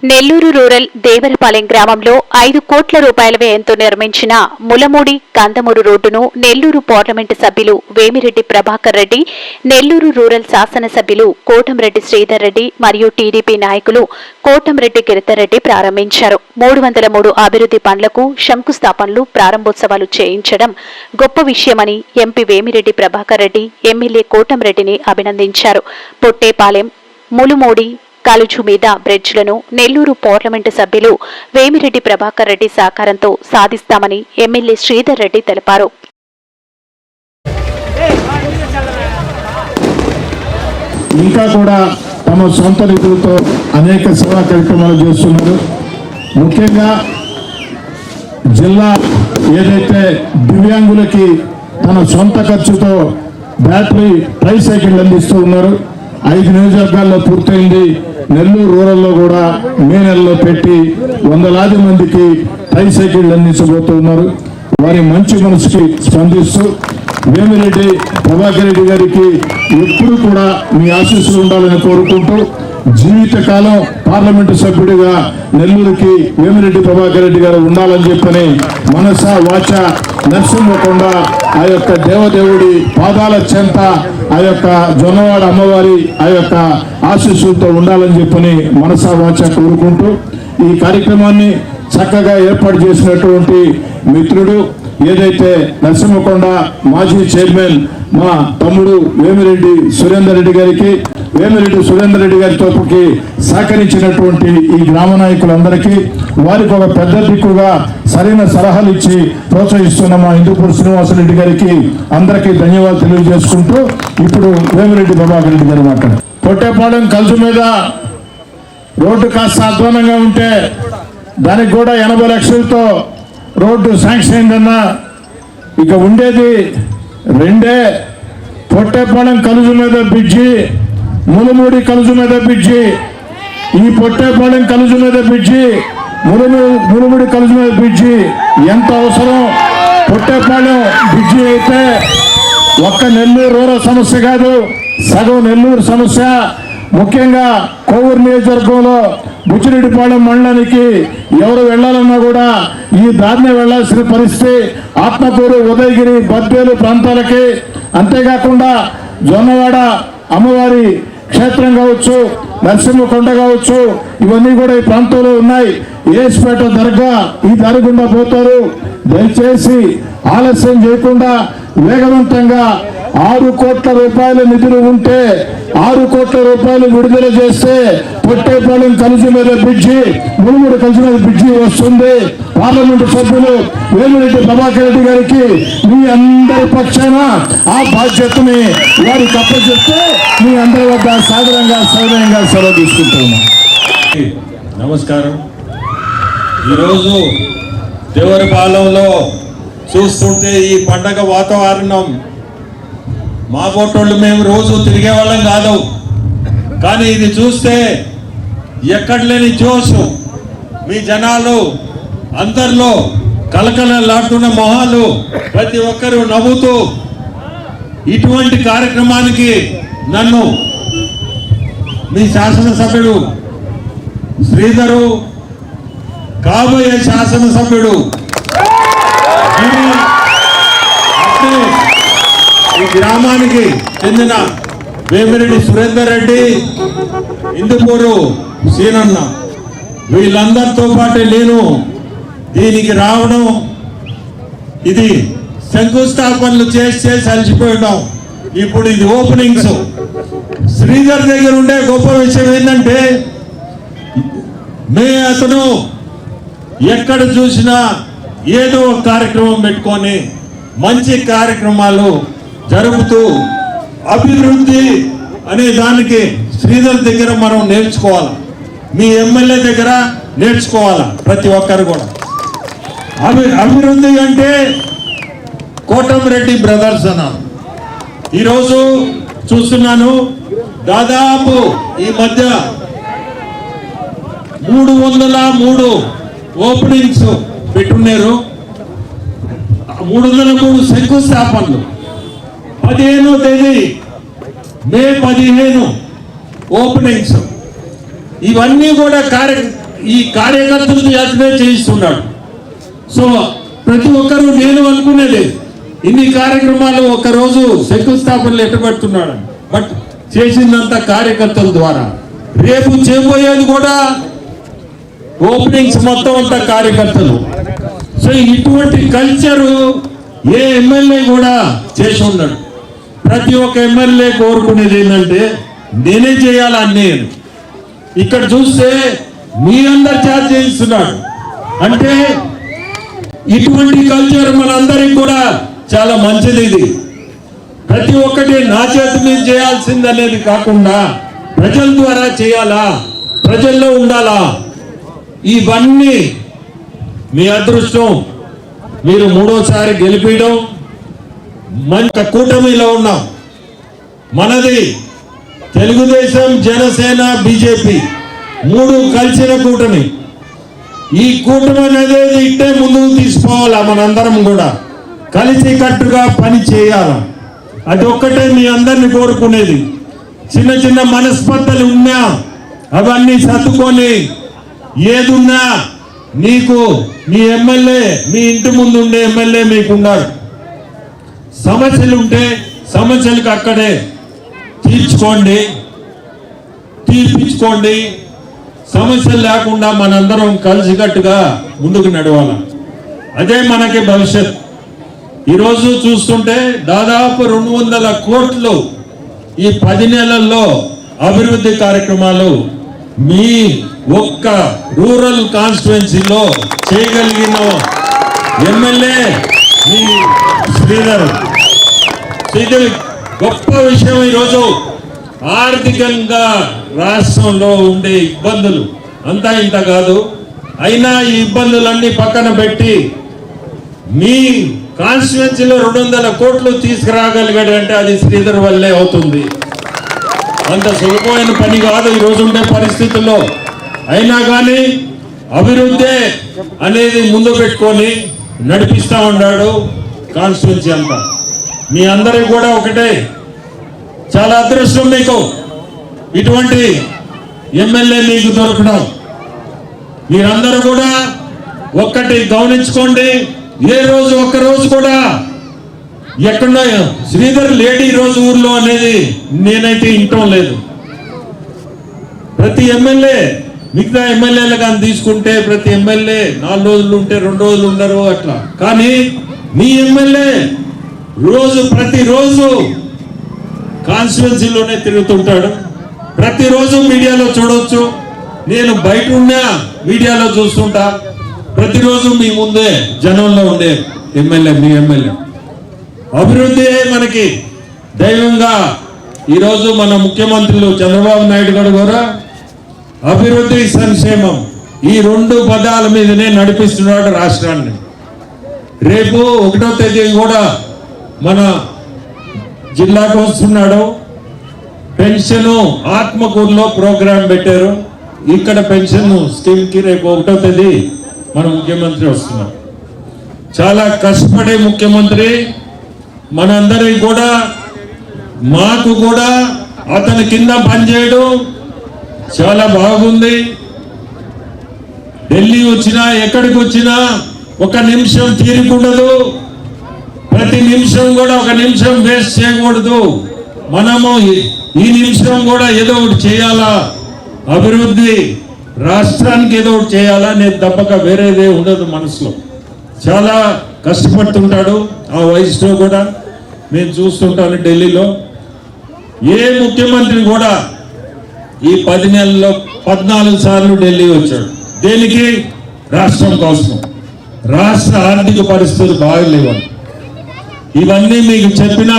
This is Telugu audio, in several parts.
నెల్లూరు రూరల్ దేవరపాలెం గ్రామంలో 5 కోట్ల రూపాయల వ్యయంతో నిర్మించిన ములమూడి కందమూరు రోడ్డును నెల్లూరు పార్లమెంటు సభ్యులు వేమిరెడ్డి ప్రభాకర్ రెడ్డి, నెల్లూరు రూరల్ శాసనసభ్యులు కోటంరెడ్డి శ్రీధర్ రెడ్డి మరియు టీడీపీ నాయకులు కోటంరెడ్డి గిరిధర్రెడ్డి ప్రారంభించారు. 303 అభివృద్ధి పనులకు శంకుస్థాపనలు, ప్రారంభోత్సవాలు చేయించడం గొప్ప విషయమని ఎంపీ వేమిరెడ్డి ప్రభాకర్ రెడ్డి ఎమ్మెల్యే కోటంరెడ్డిని అభినందించారు. పొట్టేపాలెం, ములుమూడి కాలుజు మీద బ్రిడ్జ్లను నెల్లూరు పార్లమెంటు సభ్యులు వేమిరెడ్డి ప్రభాకర్ రెడ్డి సహకారంతో సాధిస్తామని ఎమ్మెల్యే శ్రీధర్ రెడ్డి తెలిపారు. ఇంకా కూడా తమ సొంత నిధులతో అనేక సేవా కార్యక్రమాలు చేస్తున్నారు. ముఖ్యంగా జిల్లా ఏదైతే దివ్యాంగులకి తన సొంత ఖర్చుతో బ్యాటరీ ట్రైసైకిల్ అందిస్తూ ఉన్నారు. 5 నియోజకవర్గాల్లో పూర్తయింది. నెల్లూరు రూరల్లో కూడా మే నెలలో పెట్టి వందలాది మందికి ట్రైసైకిళ్లు అందించబోతూ ఉన్నారు. వారి మంచి మనసుకి స్పందిస్తూ వేమిరెడ్డి ప్రభాకర్ రెడ్డి గారికి ఎప్పుడు కూడా మీ ఆశీస్సులు ఉండాలని కోరుకుంటూ జీవితకాలం పార్లమెంటు సభ్యుడిగా నెల్లూరుకి వేమిరెడ్డి ప్రభాకర్ రెడ్డి గారు ఉండాలని చెప్పని మనస వాచ నరసింహకొండ ఆ యొక్క దేవదేవుడి పాదాల చెంత ఆ యొక్క జొన్నవాడ అమ్మవారి ఆ యొక్క ఆశీస్సులతో ఉండాలని చెప్పని మనస వాచ కోరుకుంటూ ఈ కార్యక్రమాన్ని చక్కగా ఏర్పాటు చేసినటువంటి మిత్రుడు ఏదైతే నరసింహకొండ మాజీ చైర్మన్ మా తమ్ముడు వేమిరెడ్డి సురేందర్ రెడ్డి గారికి, వేమిరెడ్డి సురేందర్ రెడ్డి గారి తోపుకి సహకరించినటువంటి ఈ గ్రామ నాయకులందరికీ, వారికి ఒక పెద్ద దిక్కుగా సరైన సలహాలు ఇచ్చి ప్రోత్సహిస్తున్న మా హిందూపూర్ శ్రీనివాసరెడ్డి గారికి అందరికీ ధన్యవాదాలు తెలియజేసుకుంటూ ఇప్పుడు వేమిరెడ్డి ప్రభాకర్ రెడ్డి గారు మాట్లాడారు. పొట్టేపాలెం కలుసు మీద రోడ్డు కాస్త అధ్వానంగా ఉంటే దానికి కూడా 80 లక్షలతో రోడ్డు శాంక్షన్ అయిందన్నా. ఇక ఉండేది 2 పొట్టేపాలెం కలుజు మీద బ్రిడ్జి, ములుమూడి కలుజు మీద బ్రిడ్జి. ఈ పొట్టేపాలెం కలుజు మీద బ్రిడ్జి, ములుమూడి కలుజు మీద బ్రిడ్జి ఎంత అవసరం. పొట్టేపాలెం బ్రిడ్జి అయితే ఒక్క నెల్లూరు రూరల్ సమస్య కాదు, సగం నెల్లూరు సమస్య. ముఖ్యంగా కోవూరు నియోజకవర్గంలో బుచ్చిరెడ్డిపాలెం మండలానికి ఎవరు వెళ్లాలన్నా కూడా ఈ దారినే వెళ్లాల్సిన పరిస్థితి. ఆత్మకూరు, ఉదయగిరి, బద్వేలు ప్రాంతాలకి, అంతేకాకుండా జొన్నవాడ అమ్మవారి క్షేత్రం కావచ్చు, నరసింహకొండ కావచ్చు, ఇవన్నీ కూడా ఈ ప్రాంతంలో ఉన్నాయి. ఏసుపేట దర్గా ఈ దారి గుండా పోతారు. దయచేసి ఆలస్యం చేయకుండా వేగవంతంగా 6 కోట్ల రూపాయల నిధులు ఉంటే 6 కోట్ల రూపాయలు విడుదల చేస్తే పొట్టేపాలెం కలుజు మీద బ్రిడ్జి, ములుమూడి కలుజు మీద బ్రిడ్జి వస్తుంది. పార్లమెంటు సభ్యులు వేమిరెడ్డి ప్రభాకర్ రెడ్డి గారికి మీ అందరి పక్షాన ఆ బాధ్యతని వారికి అప్పచెప్తే మీ అందరి వద్ద సాదరంగా సెలవు తీసుకుంటున్నాం. నమస్కారం. ఈరోజు దేవరపాలెంలో చూస్తుంటే ఈ పండగ వాతావరణం, మా బోటోళ్ళు మేము రోజు తిరిగే వాళ్ళం కాదు, కానీ ఇది చూస్తే ఎక్కడ లేని జోషు, మీ జనాలు అందరిలో కలకలలాడుతున్న మొహాలు, ప్రతి ఒక్కరూ నవ్వుతూ ఇటువంటి కార్యక్రమానికి నన్ను మీ శాసనసభ్యుడు శ్రీధరు, కాబోయే శాసనసభ్యుడు ఈ గ్రామానికి చెందిన వేమిరెడ్డి సురేందర్ రెడ్డి, హిందూపూరు సీనన్న, వీళ్ళందరితో పాటు నేను దీనికి రావడం, ఇది శంకుస్థాపనలు చేసి అలసిపోయడం. ఇప్పుడు ఇది ఓపెనింగ్స్. శ్రీధర్ దగ్గర ఉండే గొప్ప విషయం ఏంటంటే అతను ఎక్కడ చూసినా ఏదో ఒక కార్యక్రమం పెట్టుకొని మంచి కార్యక్రమాలు జరుపుతూ అభివృద్ధి అనే దానికి శ్రీధర్ దగ్గర మనం నేర్చుకోవాలి, మీ ఎమ్మెల్యే దగ్గర నేర్చుకోవాలి. ప్రతి ఒక్కరు కూడా అభివృద్ధి అంటే కోటంరెడ్డి బ్రదర్స్ అన్నారు. ఈరోజు చూస్తున్నాను దాదాపు ఈ మధ్య 303 ఓపెనింగ్స్ పెట్టున్నారు, 303 శంకుస్థాపనలు. 15వ తేదీ మే 15 ఓపెనింగ్స్. ఇవన్నీ కూడా ఈ కార్యకర్తలు చేతనే చేయిస్తున్నాడు. సో ప్రతి ఒక్కరూ నేను అనుకునేది ఇన్ని కార్యక్రమాలు ఒకరోజు శంకుస్థాపనలు ఎట్టబెడుతున్నాడు, బట్ చేసిందంతా కార్యకర్తల ద్వారా. రేపు చేయబోయేది కూడా ఓపెనింగ్స్ మొత్తం అంతా కార్యకర్తలు. సో ఇటువంటి కల్చరు ఏ ఎమ్మెల్యే కూడా చేసి ఉన్నాడు. ప్రతి ఒక్క ఎమ్మెల్యే కోరుకునేది ఏంటంటే నేనే చేయాలని. ఇక్కడ చూస్తే మీ అందరు చేత చేయిస్తున్నాడు అంటే ఇటువంటి కల్చర్ మనందరికి కూడా చాలా మంచిది. ఇది ప్రతి ఒక్కటి నా చేతి మీద చేయాల్సింది అనేది కాకుండా ప్రజల ద్వారా చేయాలా, ప్రజల్లో ఉండాలా. ఇవన్నీ మీ అదృష్టం. మీరు మూడోసారి గెలిపించడం. మంచి కూటమిలో ఉన్నాం. మనది తెలుగుదేశం, జనసేన, బీజేపీ మూడు కలిసిన కూటమి. ఈ కూటమి అనేది ఇట్టే ముందుకు తీసుకోవాలా. మనందరం కూడా కలిసి కట్టుగా పని చేయాలా. అది ఒక్కటే మీ అందరిని కోరుకునేది. చిన్న చిన్న మనస్పర్ధలు ఉన్నా అవన్నీ సర్దుకొని ఏదున్నా నీకు మీ ఎమ్మెల్యే, మీ ఇంటి ముందు ఉండే ఎమ్మెల్యే మీకున్నాడు. సమస్యలు ఉంటే సమస్యలకు అక్కడే తీర్పించుకోండి. సమస్యలు లేకుండా మనందరం కలిసికట్టుగా ముందుకు నడవాలి. అదే మనకి భవిష్యత్. ఈరోజు చూస్తుంటే దాదాపు 200 కోట్లు ఈ 10 నెలల్లో అభివృద్ధి కార్యక్రమాలు మీ ఒక్క రూరల్ కాన్స్టిట్యుయెన్సీలో చేయగలిగిన ఎమ్మెల్యే మీ శ్రీధర్. ఇది గొప్ప విషయం. ఈరోజు ఆర్థికంగా రాష్ట్రంలో ఉండే ఇబ్బందులు అంతా ఇంత కాదు. అయినా ఈ ఇబ్బందులన్నీ పక్కన పెట్టి మీ కాన్స్టిట్యుయెన్సీలో 200 కోట్లు తీసుకురాగలిగాడు అంటే అది శ్రీధర్ వల్లే అవుతుంది. అంత సులభమైన పని కాదు ఈరోజు ఉండే పరిస్థితుల్లో. అయినా కానీ అభివృద్ధి అనేది ముందు పెట్టుకొని నడిపిస్తా ఉన్నాడు కాన్స్టిట్యుయెన్సీ అంతా. మీ అందరికి కూడా ఒకటే, చాలా అదృష్టం మీకు ఇటువంటి ఎమ్మెల్యే మీకు దొరకడం. మీరందరూ కూడా ఒక్కటి గమనించుకోండి. ఏ రోజు ఒక్కరోజు కూడా ఎక్కడో శ్రీధర్ లేడీ రోజు ఊర్లో అనేది నేనైతే వింటం లేదు. ప్రతి ఎమ్మెల్యే, మిగతా ఎమ్మెల్యేలు కానీ తీసుకుంటే ప్రతి ఎమ్మెల్యే 4 రోజులు ఉంటే 2 రోజులు ఉండరు అట్లా. కానీ మీ ఎమ్మెల్యే ప్రతిరోజు కాన్స్టిట్యుయెన్సీలోనే తిరుగుతుంటాడు. ప్రతిరోజు మీడియాలో చూడవచ్చు. నేను బయట ఉన్నా మీడియాలో చూస్తుంటా. ప్రతిరోజు మీ ముందే జనంలో ఉండే ఎమ్మెల్యే మీ ఎమ్మెల్యే. అభివృద్ధి మనకి దైవంగా ఈరోజు మన ముఖ్యమంత్రులు చంద్రబాబు నాయుడు గారు కూడా అభివృద్ధి, సంక్షేమం ఈ 2 పదాల మీదనే నడిపిస్తున్నాడు రాష్ట్రాన్ని. రేపు 1వ తేదీ కూడా మన జిల్లాకు వస్తున్నాడు. పెన్షన్ ఆత్మకూరులో ప్రోగ్రాం పెట్టారు. ఇక్కడ పెన్షన్ స్కీమ్ కి రేపు 1వ తేదీ మన ముఖ్యమంత్రి వస్తున్నారు. చాలా కష్టపడే ముఖ్యమంత్రి. మనందరికి కూడా, మాకు కూడా అతని కింద పనిచేయడం చాలా బాగుంది. ఢిల్లీ వచ్చినా ఎక్కడికి వచ్చినా ఒక నిమిషం తీరికుండదు. ప్రతి నిమిషం కూడా ఒక నిమిషం వేస్ట్ చేయకూడదు. మనము ఈ నిమిషం కూడా ఏదో ఒకటి చేయాలా. అభివృద్ధి రాష్ట్రానికి ఏదో ఒకటి చేయాలా నేను తప్పక వేరేదే ఉండదు మనసులో. చాలా కష్టపడుతుంటాడు. ఆ వయసులో కూడా నేను చూస్తుంటాను. ఢిల్లీలో ఏ ముఖ్యమంత్రి కూడా ఈ 10 నెలల్లో 14 సార్లు ఢిల్లీ వచ్చాడు. దేనికి? రాష్ట్రం కోసం. రాష్ట్ర ఆర్థిక పరిస్థితులు బాగలేవని. ఇవన్నీ మీకు చెప్పినా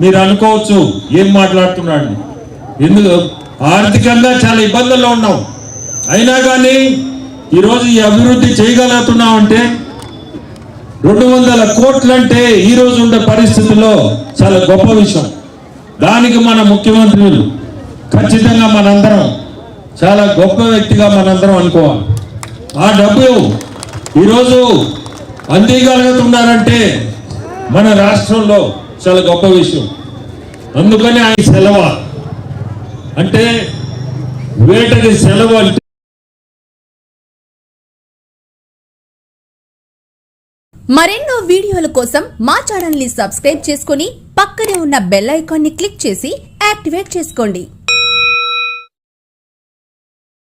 మీరు అనుకోవచ్చు ఏం మాట్లాడుతున్నాడు. ఎందుకు? ఆర్థికంగా చాలా ఇబ్బందుల్లో ఉన్నాం. అయినా కానీ ఈరోజు ఈ అభివృద్ధి చేయగలుగుతున్నాం అంటే 200 కోట్లు అంటే ఈ రోజు ఉండే పరిస్థితుల్లో చాలా గొప్ప విషయం. దానికి మన ముఖ్యమంత్రులు ఖచ్చితంగా మనందరం చాలా గొప్ప వ్యక్తిగా మనందరం అనుకోవాలి. ఆ డబ్బు ఈరోజు అందిగలుగుతున్నారంటే మన రాష్ట్రంలో చాలా గొప్ప విషయం. అందుకని ఆయన సెలవు అంటే వేటకి సెలవు అంటే మరెన్నో వీడియోల కోసం మా ఛానల్ ని సబ్స్క్రైబ్ చేసుకుని పక్కనే ఉన్న బెల్ ఐకాన్ ని క్లిక్ చేసి యాక్టివేట్ చేసుకోండి.